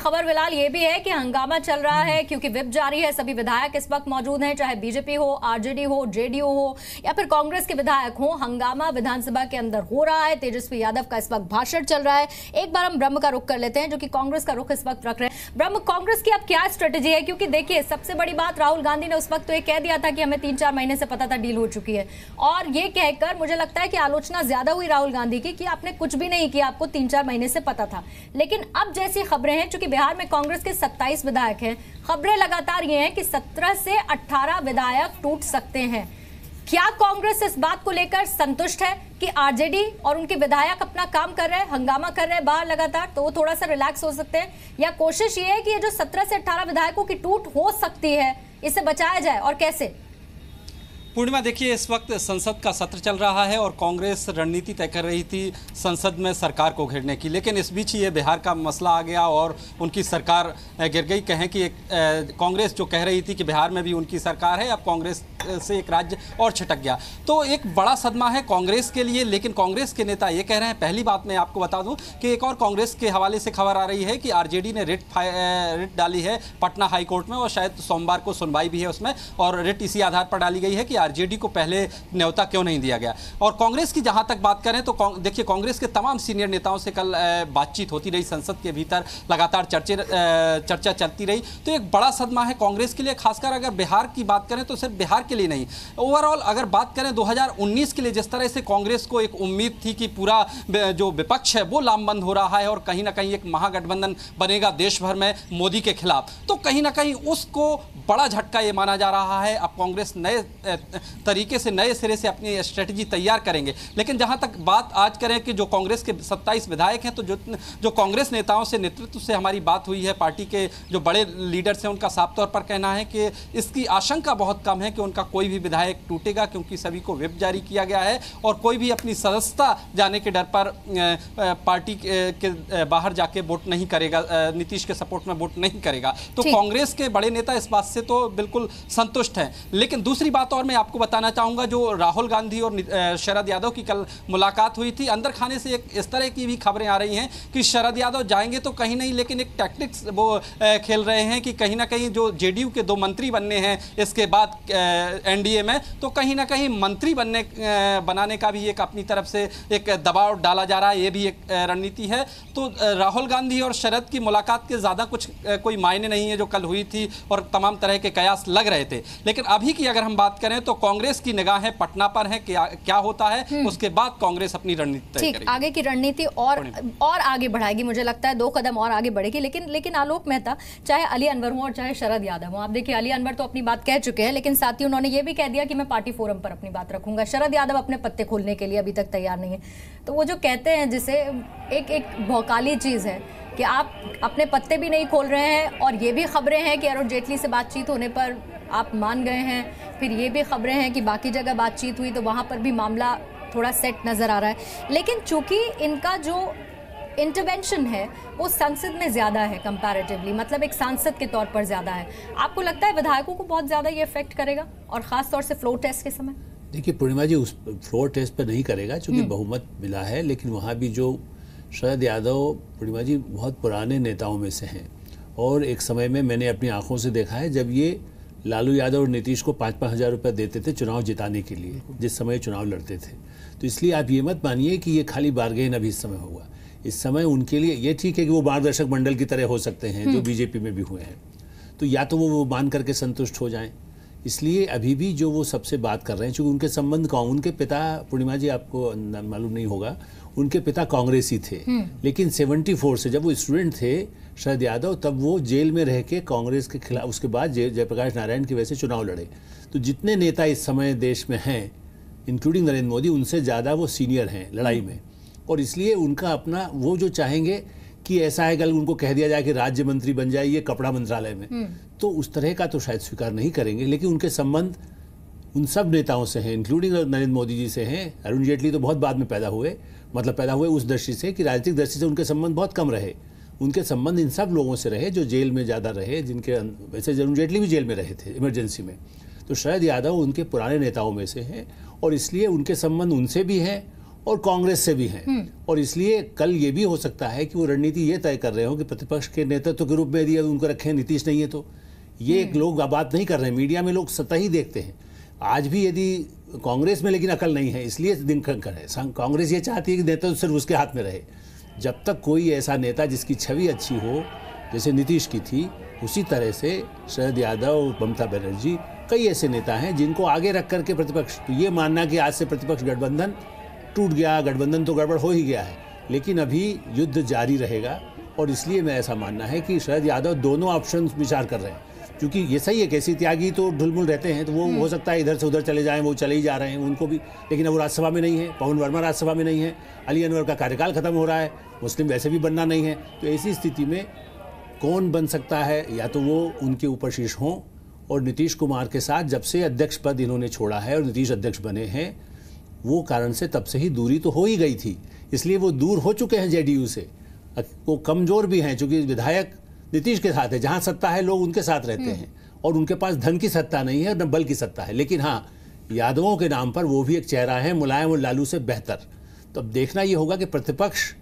खबर फिलहाल ये भी है कि हंगामा चल रहा है क्योंकि विप जारी है। सभी विधायक इस वक्त मौजूद हैं, चाहे बीजेपी हो, आरजेडी हो, जेडीयू हो या फिर कांग्रेस के विधायक हो। हंगामा विधानसभा के अंदर हो रहा है। तेजस्वी यादव का इस वक्त भाषण चल रहा है। एक बार हम ब्रह्म का रुख कर लेते हैं, जो कि कांग्रेस का रुख इस वक्त रख रहे हैं। ब्रह्म, कांग्रेस की अब क्या स्ट्रेटेजी है? क्योंकि देखिए, सबसे बड़ी बात, राहुल गांधी ने उस वक्त तो ये कह दिया था कि हमें 3-4 महीने से पता था डील हो चुकी है, और ये कहकर मुझे लगता है कि आलोचना ज्यादा हुई राहुल गांधी की कि आपने कुछ भी नहीं किया, आपको 3-4 महीने से पता था। लेकिन अब जैसी खबरें हैं, चूंकि बिहार में कांग्रेस के 27 विधायक हैं, खबरें लगातार ये हैं कि 17 से 18 विधायक टूट सकते हैं। क्या कांग्रेस इस बात को लेकर संतुष्ट है कि आरजेडी और उनके विधायक अपना काम कर रहे हैं, हंगामा कर रहे हैं बाहर लगातार, तो वो थोड़ा सा रिलैक्स हो सकते हैं? या कोशिश ये है कि ये जो 17 से 18 विधायकों की टूट हो सकती है, इसे बचाया जाए, और कैसे? पूर्णिमा, देखिए, इस वक्त संसद का सत्र चल रहा है और कांग्रेस रणनीति तय कर रही थी संसद में सरकार को घेरने की, लेकिन इस बीच ये बिहार का मसला आ गया और उनकी सरकार गिर गई। कहें कि कांग्रेस जो कह रही थी कि बिहार में भी उनकी सरकार है, अब कांग्रेस से एक राज्य और छिटक गया, तो एक बड़ा सदमा है कांग्रेस के लिए। लेकिन कांग्रेस के नेता ये कह रहे हैं, पहली बात मैं आपको बता दूं कि एक और कांग्रेस के हवाले से खबर आ रही है कि आरजेडी ने रिट डाली है पटना हाईकोर्ट में, और शायद सोमवार को सुनवाई भी है उसमें, और रिट इसी आधार पर डाली गई है कि आरजेडी को पहले न्योता क्यों नहीं दिया गया। और कांग्रेस की जहां तक बात करें तो देखिए, कांग्रेस के तमाम सीनियर नेताओं से कल बातचीत होती रही, संसद के भीतर लगातार चर्चा चलती रही। तो एक बड़ा सदमा है कांग्रेस के लिए, खासकर अगर बिहार की बात करें तो सिर्फ बिहार के लिए नहीं, ओवरऑल अगर बात करें 2019 के लिए, जिस तरह से कांग्रेस को एक उम्मीद थी कि पूरा जो विपक्ष है वो लामबंद हो रहा है और कहीं ना कहीं एक महागठबंधन बनेगा देश भर में मोदी के खिलाफ, तो कहीं ना कहीं उसको बड़ा झटका ये माना जा रहा है। अब कांग्रेस नए तरीके से, नए सिरे से अपनी स्ट्रेटजी तैयार करेंगे। लेकिन जहां तक बात आज करें कि जो कांग्रेस के 27 विधायक हैं, तो जो कांग्रेस नेताओं से, नेतृत्व से हमारी बात हुई है, पार्टी के जो बड़े लीडर्स हैं, उनका साफ तौर पर कहना है कि इसकी आशंका बहुत कम है कि उनका कोई भी विधायक टूटेगा, क्योंकि सभी को व्हिप जारी किया गया है और कोई भी अपनी सदस्यता जाने के डर पर पार्टी के बाहर जाके वोट नहीं करेगा, नीतीश के सपोर्ट में वोट नहीं करेगा। तो कांग्रेस के बड़े नेता इस बात से तो बिल्कुल संतुष्ट हैं। लेकिन दूसरी बात और मैं आपको बताना चाहूंगा, जो राहुल गांधी और शरद यादव की कल मुलाकात हुई थी, अंदर खाने से एक इस तरह की भी खबरें आ रही हैं कि शरद यादव जाएंगे तो कहीं नहीं, लेकिन एक टैक्टिक्स वो खेल रहे हैं कि कहीं ना कहीं जो जेडीयू के 2 मंत्री बनने हैं इसके बाद एनडीए में, तो कहीं ना कहीं मंत्री बनाने का भी एक अपनी तरफ से एक दबाव डाला जा रहा है। ये भी एक रणनीति है। तो राहुल गांधी और शरद की मुलाकात के ज़्यादा कुछ कोई मायने नहीं है जो कल हुई थी, और तमाम तरह के कयास लग रहे थे। लेकिन अभी की अगर हम बात करें तो कांग्रेस की निगाहें पटना पर है, क्या होता है उसके बाद कांग्रेस अपनी रणनीति तय करेगी। आगे की रणनीति और आगे बढ़ाएगी, मुझे लगता है 2 कदम और आगे बढ़ेगी। लेकिन आलोक मेहता, चाहे अली अनवर हो और चाहे शरद यादव हो, आप देखिए अली अनवर तो अपनी बात कह चुके हैं, लेकिन साथ ही उन्होंने ये भी कह दिया कि मैं पार्टी फोरम पर अपनी बात रखूंगा। शरद यादव अपने पत्ते खोलने के लिए अभी तक तैयार नहीं है। तो वो जो कहते हैं, जिसे एक भौकाली चीज है कि आप अपने पत्ते भी नहीं खोल रहे हैं, और ये भी खबरें हैं कि अरुण जेटली से बातचीत होने पर आप मान गए हैं, फिर ये भी खबरें हैं कि बाकी जगह बातचीत हुई तो वहां पर भी मामला थोड़ा सेट नजर आ रहा है। लेकिन चूंकि इनका जो इंटरवेंशन है वो संसद में ज्यादा है कंपैरेटिवली, मतलब एक सांसद के तौर पर ज्यादा है, आपको लगता है विधायकों को बहुत ज्यादा ये इफेक्ट करेगा, और खास तौर से फ्लोर टेस्ट के समय? देखिए पूर्णिमा जी, उस फ्लोर टेस्ट पर नहीं करेगा क्योंकि बहुमत मिला है, लेकिन वहाँ भी जो शरद यादव पूर्णिमा जी बहुत पुराने नेताओं में से हैं, और एक समय में मैंने अपनी आंखों से देखा है जब ये लालू यादव और नीतीश को 5-5 हज़ार रुपये देते थे चुनाव जिताने के लिए, जिस समय चुनाव लड़ते थे। तो इसलिए आप ये मत मानिए कि ये खाली बारगेन अभी इस समय होगा। इस समय उनके लिए ये ठीक है कि वो मार्गदर्शक मंडल की तरह हो सकते हैं, जो बीजेपी में भी हुए हैं, तो या तो वो मान करके संतुष्ट हो जाएं। इसलिए अभी भी जो वो सबसे बात कर रहे हैं, चूँकि उनके संबंध कौन, उनके पिता, पूर्णिमा जी आपको मालूम नहीं होगा, उनके पिता कांग्रेसी थे, लेकिन 74 से जब वो स्टूडेंट थे शरद यादव, तब वो जेल में रह के कांग्रेस के खिलाफ, उसके बाद जयप्रकाश नारायण की वजह से चुनाव लड़े। तो जितने नेता इस समय देश में हैं, इंक्लूडिंग नरेंद्र मोदी, उनसे ज़्यादा वो सीनियर हैं लड़ाई में, और इसलिए उनका अपना, वो जो चाहेंगे कि ऐसा है, कल उनको कह दिया जाए कि राज्य मंत्री बन जाए ये कपड़ा मंत्रालय में, तो उस तरह का तो शायद स्वीकार नहीं करेंगे। लेकिन उनके संबंध उन सब नेताओं से हैं, इंक्लूडिंग नरेंद्र मोदी जी से हैं। अरुण जेटली तो बहुत बाद में पैदा हुए उस दृष्टि से कि राजनीतिक दृष्टि से उनके संबंध बहुत कम रहे। उनके संबंध इन सब लोगों से रहे जो जेल में ज़्यादा रहे, जिनके, वैसे अरुण जेटली भी जेल में रहे थे इमरजेंसी में, तो शरद यादव उनके पुराने नेताओं में से हैं, और इसलिए उनके संबंध उनसे भी हैं और कांग्रेस से भी हैं। और इसलिए कल ये भी हो सकता है कि वो रणनीति ये तय कर रहे हो कि प्रतिपक्ष के नेतृत्व के रूप में यदि उनको रखें, नीतीश नहीं है तो ये लोग बात नहीं कर रहे हैं, मीडिया में लोग सतह ही देखते हैं। आज भी यदि कांग्रेस में लेकिन अकल नहीं है, इसलिए दिनकर है। कांग्रेस ये चाहती है कि नेतृत्व सिर्फ उसके हाथ में रहे। जब तक कोई ऐसा नेता जिसकी छवि अच्छी हो, जैसे नीतीश की थी, उसी तरह से शरद यादव, ममता बनर्जी, कई ऐसे नेता हैं जिनको आगे रख करके प्रतिपक्ष, तो ये मानना कि आज से प्रतिपक्ष गठबंधन टूट गया, गठबंधन तो गड़बड़ हो ही गया है, लेकिन अभी युद्ध जारी रहेगा। और इसलिए मैं ऐसा मानना है कि शरद यादव दोनों ऑप्शन विचार कर रहे हैं, क्योंकि ये सही है, कैसी त्यागी तो ढुलमुल रहते हैं, तो वो हो सकता है इधर से उधर चले जाएं, वो चले ही जा रहे हैं उनको भी, लेकिन अब वो राज्यसभा में नहीं है, पवन वर्मा राज्यसभा में नहीं है, अली अनवर का कार्यकाल खत्म हो रहा है, मुस्लिम वैसे भी बनना नहीं है। तो ऐसी स्थिति में कौन बन सकता है? या तो वो उनके ऊपर शीर्ष हों, और नीतीश कुमार के साथ जब से अध्यक्ष पद इन्होंने छोड़ा है और नीतीश अध्यक्ष बने हैं, वो कारण से तब से ही दूरी तो हो ही गई थी, इसलिए वो दूर हो चुके हैं जेडीयू से। वो कमज़ोर भी हैं, चूँकि विधायक नीतीश के साथ है, जहाँ सत्ता है लोग उनके साथ रहते हैं, और उनके पास धन की सत्ता नहीं है न बल की सत्ता है। लेकिन हाँ, यादवों के नाम पर वो भी एक चेहरा है, मुलायम और लालू से बेहतर। तो अब देखना ये होगा कि प्रतिपक्ष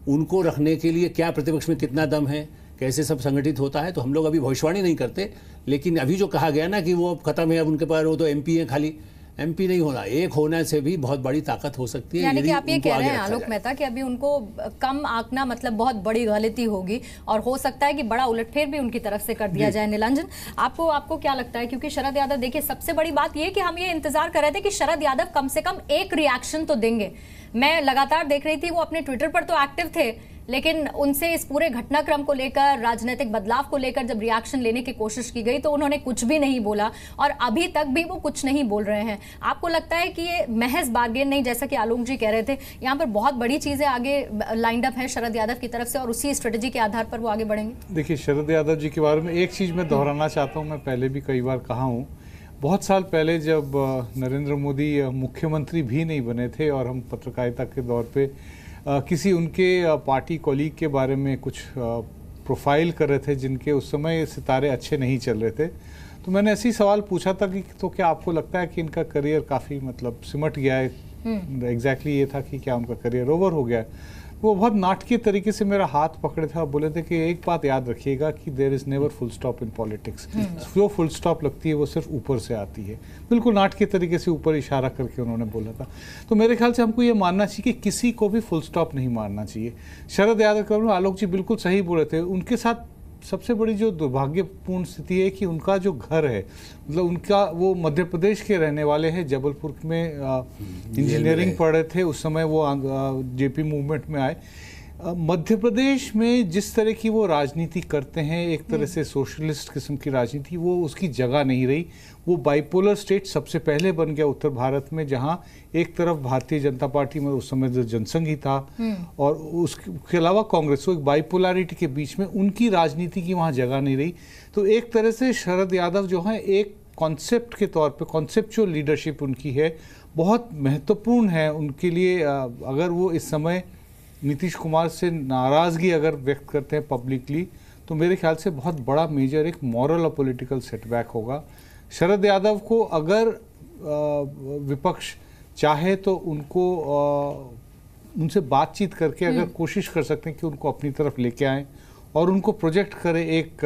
उनको रखने के लिए क्या, प्रतिपक्ष में कितना दम है, कैसे सब संगठित होता है। तो हम लोग अभी भविष्यवाणी नहीं करते, लेकिन अभी जो कहा गया ना कि वो खत्म है अब उनके पास, वो तो एमपी है, खाली एमपी नहीं होना, एक होने से भी बहुत बड़ी ताकत हो सकती है। यानी कि आप ये कह रहे हैं आलोक मेहता कि अभी उनको कम आंकना मतलब बहुत बड़ी गलती होगी, और हो सकता है कि बड़ा उलटफेर भी उनकी तरफ से कर दिया जाए। नीलांजन, आपको क्या लगता है? क्योंकि शरद यादव, देखिए सबसे बड़ी बात ये कि हम ये इंतजार कर रहे थे कि शरद यादव कम से कम एक रिएक्शन तो देंगे। मैं लगातार देख रही थी, वो अपने ट्विटर पर तो एक्टिव थे, लेकिन उनसे इस पूरे घटनाक्रम को लेकर, राजनीतिक बदलाव को लेकर जब रिएक्शन लेने की कोशिश की गई तो उन्होंने कुछ भी नहीं बोला, और अभी तक भी वो कुछ नहीं बोल रहे हैं। आपको लगता है कि ये महज बार्गेन नहीं, जैसा कि आलोक जी कह रहे थे, यहाँ पर बहुत बड़ी चीजें आगे लाइंड अप है शरद यादव की तरफ से, और उसी स्ट्रेटेजी के आधार पर वो आगे बढ़ेंगे? देखिए, शरद यादव जी के बारे में एक चीज़ मैं दोहराना चाहता हूँ, मैं पहले भी कई बार कहा हूँ, बहुत साल पहले जब नरेंद्र मोदी मुख्यमंत्री भी नहीं बने थे और हम पत्रकारिता के दौर पे किसी उनके पार्टी कॉलीग के बारे में कुछ प्रोफाइल कर रहे थे जिनके उस समय सितारे अच्छे नहीं चल रहे थे, तो मैंने ऐसे ही सवाल पूछा था कि तो क्या आपको लगता है कि इनका करियर काफ़ी मतलब सिमट गया है? एग्जैक्टली ये था कि क्या उनका करियर ओवर हो गया है? वो बहुत नाटकीय तरीके से मेरा हाथ पकड़े थे और बोले थे कि एक बात याद रखिएगा कि there is never full stop in politics. जो फुल स्टॉप लगती है वो सिर्फ ऊपर से आती है। बिल्कुल नाटकीय तरीके से ऊपर इशारा करके उन्होंने बोला था। तो मेरे ख्याल से हमको ये मानना चाहिए कि किसी को भी फुल स्टॉप नहीं मारना चाहिए। शरद यादव, आलोक जी बिल्कुल सही बोले थे, उनके साथ सबसे बड़ी जो दुर्भाग्यपूर्ण स्थिति है कि उनका जो घर है, मतलब उनका, वो मध्य प्रदेश के रहने वाले हैं, जबलपुर में इंजीनियरिंग पढ़ रहे थे, उस समय वो जेपी मूवमेंट में आए। मध्य प्रदेश में जिस तरह की वो राजनीति करते हैं, एक तरह से सोशलिस्ट किस्म की राजनीति, वो उसकी जगह नहीं रही। वो बाइपोलर स्टेट सबसे पहले बन गया उत्तर भारत में, जहां एक तरफ भारतीय जनता पार्टी में उस समय जो जनसंघ ही था और उसके अलावा कांग्रेस, वो एक बाइपोलरिटी के बीच में उनकी राजनीति की वहाँ जगह नहीं रही। तो एक तरह से शरद यादव जो है एक कॉन्सेप्ट के तौर पे, कॉन्सेप्चुअल लीडरशिप उनकी है, बहुत महत्वपूर्ण है उनके लिए। अगर वो इस समय नीतीश कुमार से नाराज़गी अगर व्यक्त करते हैं पब्लिकली, तो मेरे ख्याल से बहुत बड़ा मेजर एक मॉरल और पॉलिटिकल सेटबैक होगा। शरद यादव को अगर विपक्ष चाहे तो उनको उनसे बातचीत करके अगर कोशिश कर सकते हैं कि उनको अपनी तरफ लेके आएं और उनको प्रोजेक्ट करें एक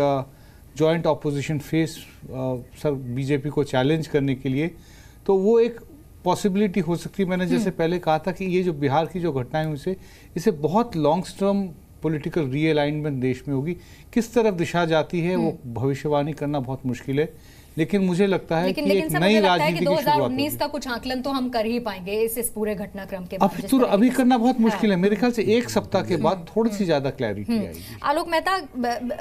joint opposition face sir BJP को चैलेंज करने के लिए, तो वो एक पॉसिबिलिटी हो सकती है। मैंने जैसे पहले कहा था कि ये जो बिहार की जो घटनाएं हुई, इससे बहुत लॉन्ग टर्म पॉलिटिकल रीअलाइनमेंट देश में होगी। किस तरफ दिशा जाती है वो भविष्यवाणी करना बहुत मुश्किल है, लेकिन मुझे लगता है कि एक नई राजनीति की शुरुआत होगी। 2019 का कुछ आकलन तो हम कर ही पाएंगे इस पूरे घटनाक्रम के बाद। अभी करना बहुत मुश्किल है। मेरे ख्याल से एक सप्ताह के बाद थोड़ी सी ज्यादा क्लैरिटी आएगी। आलोक मेहता,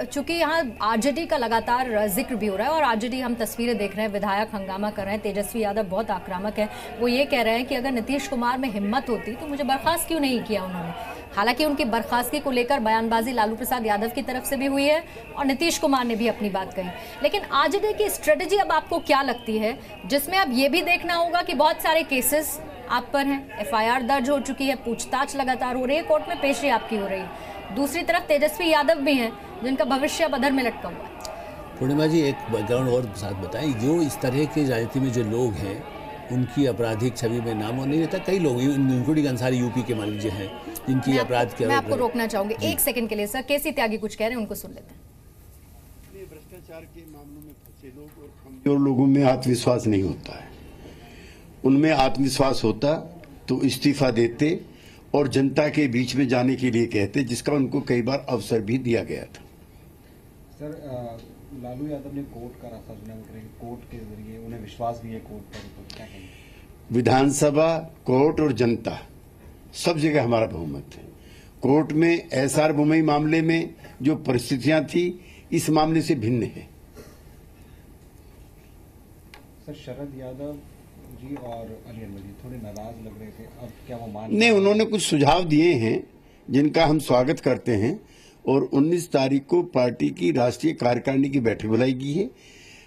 चूंकि यहाँ आरजेडी का लगातार जिक्र भी हो रहा है और आरजेडी हम तस्वीरें देख रहे हैं, विधायक हंगामा कर रहे हैं, तेजस्वी यादव बहुत आक्रामक है। वो ये कह रहे हैं कि अगर नीतीश कुमार में हिम्मत होती तो मुझे बर्खास्त क्यों नहीं किया उन्होंने। हालांकि उनकी बर्खास्तगी को लेकर बयानबाजी लालू प्रसाद यादव की तरफ से भी हुई है और नीतीश कुमार ने भी अपनी बात कही, लेकिन आरजेडी की स्ट्रेटेजी अब आपको क्या लगती है, जिसमें अब ये भी देखना होगा कि बहुत सारे केसेस आप पर हैं, एफआईआर दर्ज हो चुकी है, पूछताछ लगातार हो रही है, कोर्ट में पेशी आपकी हो रही है। दूसरी तरफ तेजस्वी यादव भी हैं जिनका भविष्य अब अधर में लटका हुआ है। पूर्णिमा जी, एक बैकग्राउंड और साथ बताएं, जो इस तरह की राजनीति में जो लोग हैं उनकी आपराधिक छवि में नाम नहीं रहता। कई लोग इंक्लूडिंग अंसारी यूपी के मान लीजिए हैं जिनकी अपराध के मैं आपको रोकना चाहूंगी एक सेकंड के लिए सर। केसी त्यागी कुछ कह रहे हैं, उनको सुन लेते हैं। भ्रष्टाचार के मामलों में फंसे लोग और कमजोर लोगों में आत्मविश्वास नहीं होता है। उनमें आत्मविश्वास होता तो इस्तीफा देते और जनता के बीच में जाने के लिए कहते, जिसका उनको कई बार अवसर भी दिया गया था। सर लालू यादव ने कोर्ट का रास्ता चुना, कोर्ट के जरिए उन्हें विश्वास भी है कोर्ट पर, तो क्या कहेंगे? विधानसभा, कोर्ट और जनता सब जगह हमारा बहुमत है। कोर्ट में असार्वभौमिक मामले में जो परिस्थितियां थी इस मामले से भिन्न है। सर शरद यादव जी और अली अनवर जी थोड़े नाराज लग रहे थे, अब क्या वो मान नहीं, उन्होंने कुछ सुझाव दिए हैं जिनका हम स्वागत करते हैं और 19 तारीख को पार्टी की राष्ट्रीय कार्यकारिणी की बैठक बुलाई गई है।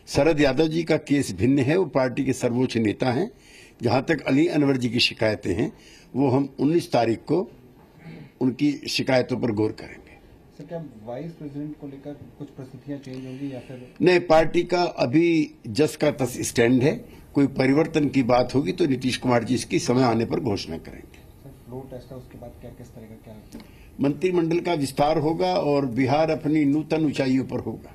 शरद यादव जी का केस भिन्न है, वो पार्टी के सर्वोच्च नेता हैं। जहां तक अली अनवर जी की शिकायतें हैं वो हम 19 तारीख को उनकी शिकायतों पर गौर करेंगे। सर क्या वाइस प्रेसिडेंट को लेकर कुछ परिस्थितियां चेंज होंगी या फिर? नहीं, पार्टी का अभी जस का तस स्टैंड है। कोई परिवर्तन की बात होगी तो नीतीश कुमार जी इसकी समय आने पर घोषणा करेंगे। सर फ्लोर टेस्ट है, उसके बाद क्या किस तरह का क्या मंत्रिमंडल का विस्तार होगा और बिहार अपनी नूतन ऊंचाइयों पर होगा।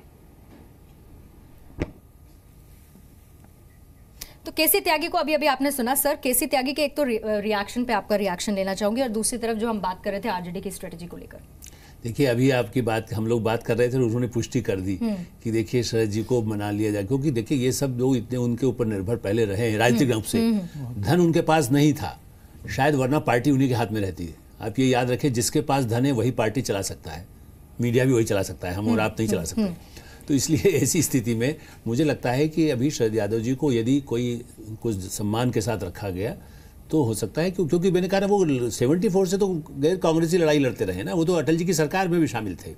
तो केसी त्यागी को अभी आपने सुना सर। केसी त्यागी के एक तो रिएक्शन पे आपका रिएक्शन लेना चाहूंगी और दूसरी तरफ जो हम बात कर रहे थे आरजेडी की स्ट्रेटेजी को लेकर। देखिए अभी आपकी बात हम लोग बात कर रहे थे, उन्होंने पुष्टि कर दी कि देखिए शरद जी को मना लिया जाए, क्योंकि देखिए ये सब लोग इतने उनके ऊपर निर्भर पहले रहे हैं राजनीतिक रूप से। धन उनके पास नहीं था शायद, वरना पार्टी उन्हीं के हाथ में रहती है। आप ये याद रखें, जिसके पास धन है वही पार्टी चला सकता है, मीडिया भी वही चला सकता है, हम और आप नहीं चला सकते। तो इसलिए ऐसी स्थिति में मुझे लगता है कि अभी शरद यादव जी को यदि कोई कुछ सम्मान के साथ रखा गया तो हो सकता है, क्योंकि मैंने कहा ना वो 74 से तो गैर कांग्रेसी लड़ाई लड़ते रहे ना, वो तो अटल जी की सरकार में भी शामिल थे।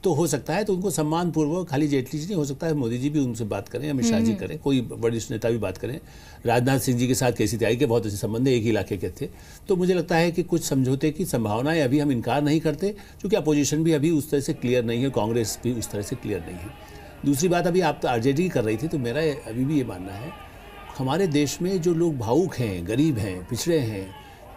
तो हो सकता है तो उनको सम्मान पूर्वक, खाली जेटली जी नहीं, हो सकता है मोदी जी भी उनसे बात करें, अमित शाह जी करें, कोई वरिष्ठ नेता भी बात करें। राजनाथ सिंह जी के साथ केसी त्यागी के बहुत अच्छे संबंध है, एक ही इलाके के थे। तो मुझे लगता है कि कुछ समझौते की संभावनाएं अभी हम इनकार नहीं करते, क्योंकि अपोजिशन भी अभी उस तरह से क्लियर नहीं है, कांग्रेस भी उस तरह से क्लियर नहीं है। दूसरी बात, अभी आप तो आरजेडी कर रही थी, तो मेरा अभी भी ये मानना है हमारे देश में जो लोग भावुक हैं, गरीब हैं, पिछड़े हैं,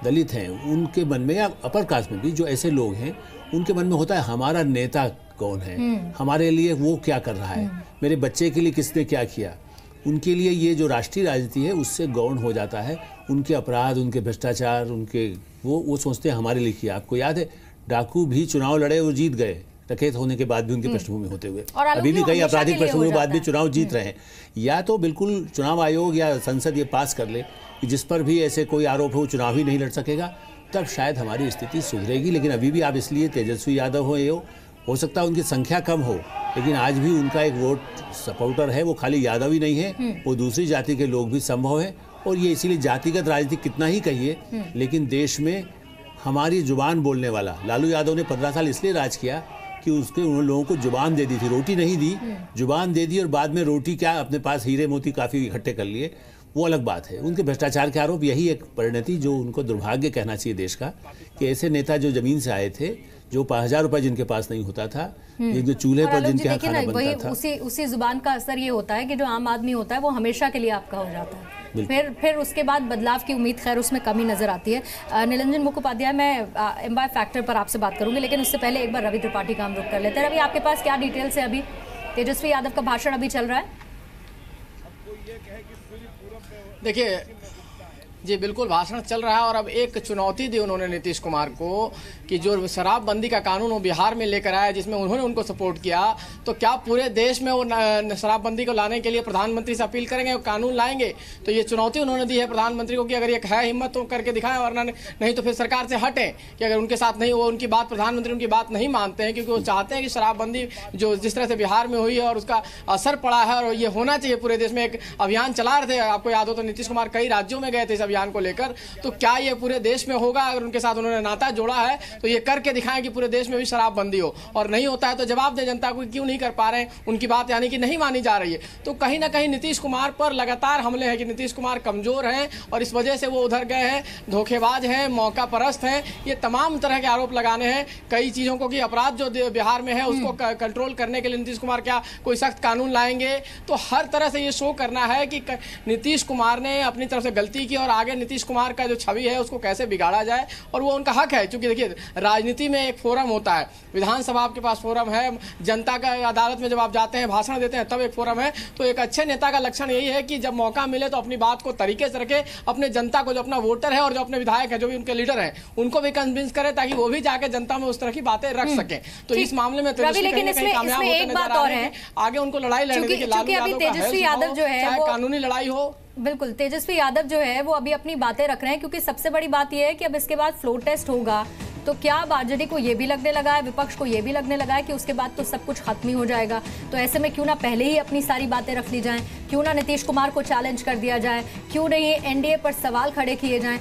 दलित हैं, उनके मन में या अपर कास्ट में भी जो ऐसे लोग हैं उनके मन में होता है हमारा नेता कौन है, हमारे लिए वो क्या कर रहा है, मेरे बच्चे के लिए किसने क्या किया। उनके लिए ये जो राष्ट्रीय राजनीति है उससे गौण हो जाता है। उनके अपराध, उनके भ्रष्टाचार, उनके वो सोचते हैं हमारे लिए किया। आपको याद है डाकू भी चुनाव लड़े और जीत गए, डकैत होने के बाद भी उनकी पृष्ठभूमि होते हुए, अभी भी कई आपराधिक पृष्ठभूमि के बाद भी चुनाव जीत रहे हैं। या तो बिल्कुल चुनाव आयोग या संसद ये पास कर ले कि जिस पर भी ऐसे कोई आरोप हो चुनाव ही नहीं लड़ सकेगा, तब शायद हमारी स्थिति सुधरेगी। लेकिन अभी भी आप इसलिए तेजस्वी यादव हो सकता है उनकी संख्या कम हो, लेकिन आज भी उनका एक वोट सपोर्टर है, वो खाली यादव ही नहीं है, वो दूसरी जाति के लोग भी संभव है। और ये इसीलिए जातिगत राजनीति कितना ही कहिए, लेकिन देश में हमारी जुबान बोलने वाला लालू यादव ने 15 साल इसलिए राज किया कि उसके उन लोगों को जुबान दे दी थी, रोटी नहीं दी, जुबान दे दी, और बाद में रोटी क्या अपने पास हीरे मोती काफ़ी इकट्ठे कर लिए, वो अलग बात है। उनके भ्रष्टाचार के आरोप यही एक परिणति जो उनको दुर्भाग्य कहना चाहिए देश का, कि ऐसे नेता जो जमीन से आए थे, जो 1000 रुपए जिनके पास नहीं होता था, ये जो चूल्हे पर जिनके यहाँ खाना बनता था, उसी जुबान का असर ये होता है कि जो आम आदमी होता है वो हमेशा के लिए आपका हो जाता है। फिर उसके बाद बदलाव की उम्मीद खैर उसमें कमी नजर आती है। निरंजन मुखोपाध्याय, मैं एम्बाय फैक्टर पर आपसे बात करूंगी, लेकिन उससे पहले एक बार रवि त्रिपाठी का हम रुख कर लेते हैं। रवि, आपके पास क्या डिटेल्स है? अभी तेजस्वी यादव का भाषण अभी चल रहा है। देखिए जी, बिल्कुल भाषण चल रहा है और अब एक चुनौती दी उन्होंने नीतीश कुमार को कि जो शराबबंदी का कानून वो बिहार में लेकर आया, जिसमें उन्होंने उनको सपोर्ट किया, तो क्या पूरे देश में वो शराबबंदी को लाने के लिए प्रधानमंत्री से अपील करेंगे, वो कानून लाएंगे? तो ये चुनौती उन्होंने दी है प्रधानमंत्री को कि अगर ये है हिम्मत तो करके दिखाएं, वरना नहीं तो फिर सरकार से हटें। कि अगर उनके साथ नहीं, वो उनकी बात, प्रधानमंत्री उनकी बात नहीं मानते हैं, क्योंकि वो चाहते हैं कि शराबबंदी जो जिस तरह से बिहार में हुई है और उसका असर पड़ा है और ये होना चाहिए पूरे देश में। एक अभियान चला रहे थे, आपको याद हो तो नीतीश कुमार कई राज्यों में गए थे इस अभियान को लेकर, तो क्या ये पूरे देश में होगा? अगर उनके साथ उन्होंने नाता जोड़ा है तो ये करके दिखाएं कि पूरे देश में भी शराबबंदी हो, और नहीं होता है तो जवाब दे जनता को क्यों नहीं कर पा रहे हैं, उनकी बात यानी कि नहीं मानी जा रही है। तो कहीं ना कहीं नीतीश कुमार पर लगातार हमले हैं कि नीतीश कुमार कमजोर हैं और इस वजह से वो उधर गए हैं, धोखेबाज हैं, मौका परस्त हैं, ये तमाम तरह के आरोप लगाने हैं। कई चीजों को कि अपराध जो बिहार में है उसको कंट्रोल करने के लिए नीतीश कुमार क्या कोई सख्त कानून लाएंगे, तो हर तरह से ये शो करना है कि नीतीश कुमार ने अपनी तरफ से गलती की और आगे नीतीश कुमार का जो छवि है उसको कैसे बिगाड़ा जाए, और वो उनका हक है। क्योंकि देखिए राजनीति में एक फोरम होता है, विधानसभा आपके पास फोरम है, जनता का अदालत में जब आप जाते हैं भाषण देते हैं तब एक फोरम है। तो एक अच्छे नेता का लक्षण यही है कि जब मौका मिले तो अपनी बात को तरीके से रखे, अपने जनता को, जो अपना वोटर है और जो अपने विधायक है, जो भी उनके लीडर हैं, उनको भी कन्विंस करे ताकि वो भी जाके जनता में उस तरह की बातें रख सकें। तो इस मामले में तेजस्वी कामयाब होते नजर आ रहे हैं। आगे उनको लड़ाई लड़ने की, लालू तेजस्वी यादव जो है चाहे कानूनी लड़ाई हो। बिल्कुल, तेजस्वी यादव जो है वो अभी अपनी बातें रख रहे हैं, क्योंकि सबसे बड़ी बात यह है कि अब इसके बाद फ्लोर टेस्ट होगा, तो क्या आरजेडी को ये भी लगने लगा है, विपक्ष को ये भी लगने लगा है कि उसके बाद तो सब कुछ खत्म ही हो जाएगा। तो ऐसे में क्यों ना पहले ही अपनी सारी बातें रख ली जाएं, क्यों ना नीतीश कुमार को चैलेंज कर दिया जाए, क्यों नहीं एनडीए पर सवाल खड़े किए जाएं।